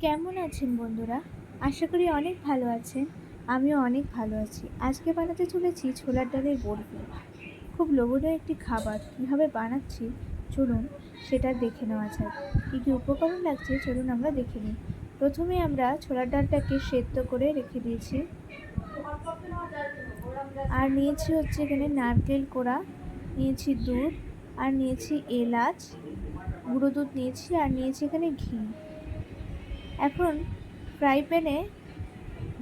কেমন আছেন বন্ধুরা? আশা করি অনেক ভালো আছেন। আমিও অনেক ভালো আছি। আজকে বানাতে চলেছি ছোলার ডালের বড়ি। খুব লোভনীয় একটি খাবার। কীভাবে বানাচ্ছি চলুন সেটা দেখে নেওয়া যাক। কী কী উপকরণ লাগছে চলুন আমরা দেখে নিই। প্রথমে আমরা ছোলার ডালটাকে সেদ্ধ করে রেখে দিয়েছি। আর নিয়েছি হচ্ছে এখানে নারকেল কোড়া, নিয়েছি দুধ, আর নিয়েছি এলাচ, গুঁড়ো দুধ নিয়েছি, আর নিয়েছি এখানে ঘি। এখন ফ্রাই প্যানে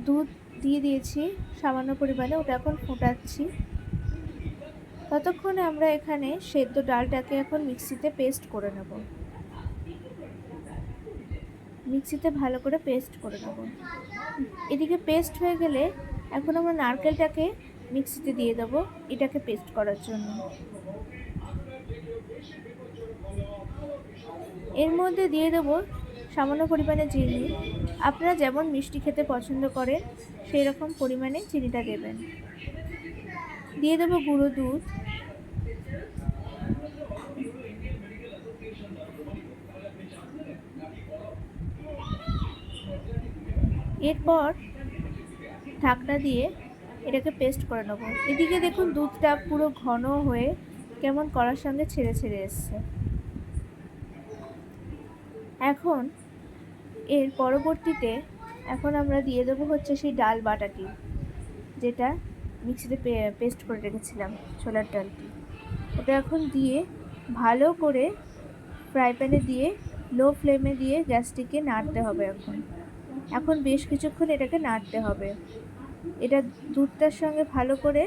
দুধ দিয়ে দিয়েছি সামান্য পরিমাণে, ওটা এখন ফোটাচ্ছি। ততক্ষণে আমরা এখানে সেদ্ধ ডালটাকে এখন মিক্সিতে পেস্ট করে নেব। মিক্সিতে ভালো করে পেস্ট করে নেব। এদিকে পেস্ট হয়ে গেলে এখন আমরা নারকেলটাকে মিক্সিতে দিয়ে দেবো এটাকে পেস্ট করার জন্য। এর মধ্যে দিয়ে দেবো সামান্য পরিমাণে চিনি। আপনারা যেমন মিষ্টি খেতে পছন্দ করেন সেই রকম পরিমাণে চিনিটা দেবেন। দিয়ে দেবো গুঁড়ো দুধ, এরপর ঢাকনা দিয়ে এটাকে পেস্ট করে নেব। এদিকে দেখুন দুধটা পুরো ঘন হয়ে কেমন কড়ার সঙ্গে ছেড়ে ছেড়ে এসছে। এখন এর পরবর্তীতে এখন আমরা দিয়ে দেবো হচ্ছে সেই ডাল বাটাটি, যেটা মিক্সিতে পেস্ট করে রেখেছিলাম ছোলার ডালটি। ওটা এখন দিয়ে ভালো করে ফ্রাই প্যানে দিয়ে লো ফ্লেমে দিয়ে গ্যাসটিকে নাড়তে হবে। এখন বেশ কিছুক্ষণ এটাকে নাড়তে হবে। এটা দুধটার সঙ্গে ভালো করে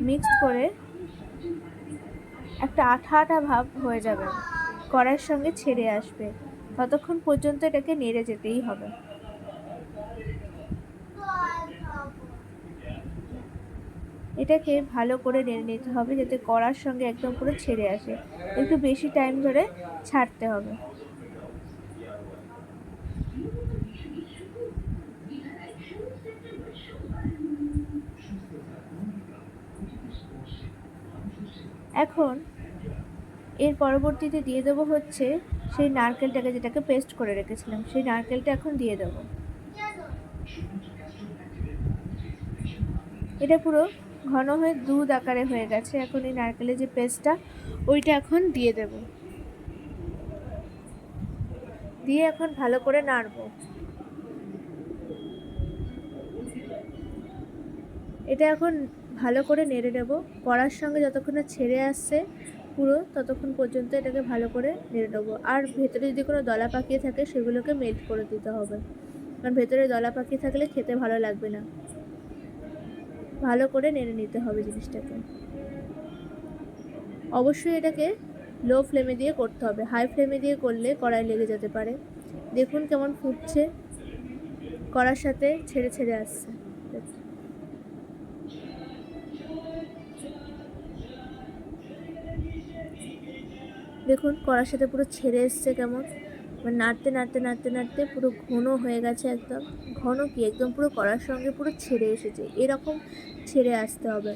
মিক্সড করে একটা আঠা আঠা ভাব হয়ে যাবে, কড়াইয়ের সঙ্গে ছেড়ে আসবে। ততক্ষণ পর্যন্ত এটাকে নেড়ে যেতেই হবে। এটাকে ভালো করে নেড়ে নিতে হবে যাতে কড়ার সঙ্গে একদম পুরো ছেড়ে আসে। একটু বেশি টাইম ধরে ছাড়তে হবে। এখন এর পরবর্তীতে দিয়ে দেবো হচ্ছে সেই নারকেলটাকে, যেটাকে পেস্ট করে রেখেছিলাম, সেই নারকেলটা এখন দিয়ে দেবো। এটা পুরো ঘন হয়ে দুধ আকারে হয়ে গেছে। এখন এই নারকেলের যে পেস্টটা ওইটা এখন দিয়ে দেব। দিয়ে এখন ভালো করে নাড়ব। এটা এখন ভালো করে নেড়ে নেব। কড়ার সঙ্গে যতক্ষণ না ছেড়ে আসছে পুরো, ততক্ষণ পর্যন্ত এটাকে ভালো করে নেড়ে নেবো। আর ভেতরে যদি কোনো দলা পাকিয়ে থাকে সেগুলোকে মেল্ট করে দিতে হবে, কারণ ভেতরে দলা পাকিয়ে থাকলে খেতে ভালো লাগবে না। ভালো করে নেড়ে নিতে হবে জিনিসটাকে। অবশ্যই এটাকে লো ফ্লেমে দিয়ে করতে হবে, হাই ফ্লেমে দিয়ে করলে কড়াই লেগে যেতে পারে। দেখুন কেমন ফুটছে, কড়ার সাথে ছেড়ে ছেড়ে আসছে। দেখুন কড়ার সাথে পুরো ছেড়ে এসছে কেমন, মানে নাড়তে নাড়তে নাড়তে নাড়তে পুরো ঘন হয়ে গেছে। একদম ঘন কি, একদম পুরো কড়ার সঙ্গে পুরো ছেড়ে এসেছে, এরকম ছেড়ে আসতে হবে।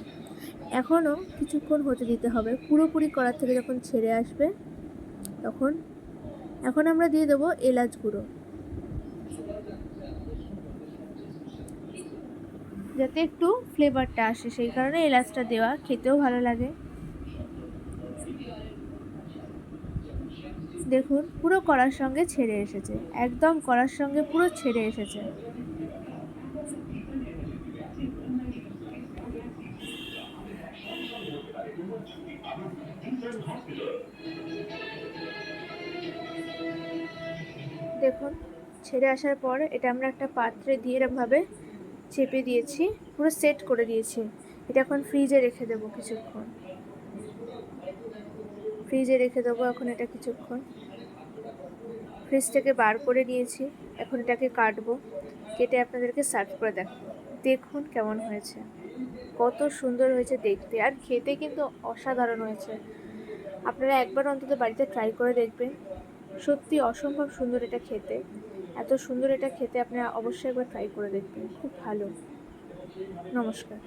এখনও কিছুক্ষণ হতে দিতে হবে। পুরোপুরি কড়ার থেকে যখন ছেড়ে আসবে তখন এখন আমরা দিয়ে দেবো এলাচ গুঁড়ো, যাতে একটু ফ্লেভারটা আসে, সেই কারণে এলাচটা দেওয়া, খেতেও ভালো লাগে। দেখুন পুরো কড়ার সঙ্গে ছেড়ে এসেছে, একদম কড়ার সঙ্গে পুরো ছেড়ে এসেছে। দেখুন ছেড়ে আসার পর এটা আমরা একটা পাত্রে দিয়ে এরকমভাবে চেপে দিয়েছি, পুরো সেট করে দিয়েছি। এটা এখন ফ্রিজে রেখে দেবো কিছুক্ষণ। ফ্রিজে রেখে দেবো এখন এটা কিছুক্ষণ। ফ্রিজ থেকে বার করে নিয়েছি, এখন এটাকে কাটবো, কেটে আপনাদেরকে সার্ভ করে দেখাবো। দেখুন কেমন হয়েছে, কত সুন্দর হয়েছে দেখতে, আর খেতে কিন্তু অসাধারণ হয়েছে। আপনারা একবার অন্তত বাড়িতে ট্রাই করে দেখবেন, সত্যি অসম্ভব সুন্দর এটা খেতে। এত সুন্দর এটা খেতে আপনারা অবশ্যই একবার ট্রাই করে দেখবেন, খুব ভালো। নমস্কার।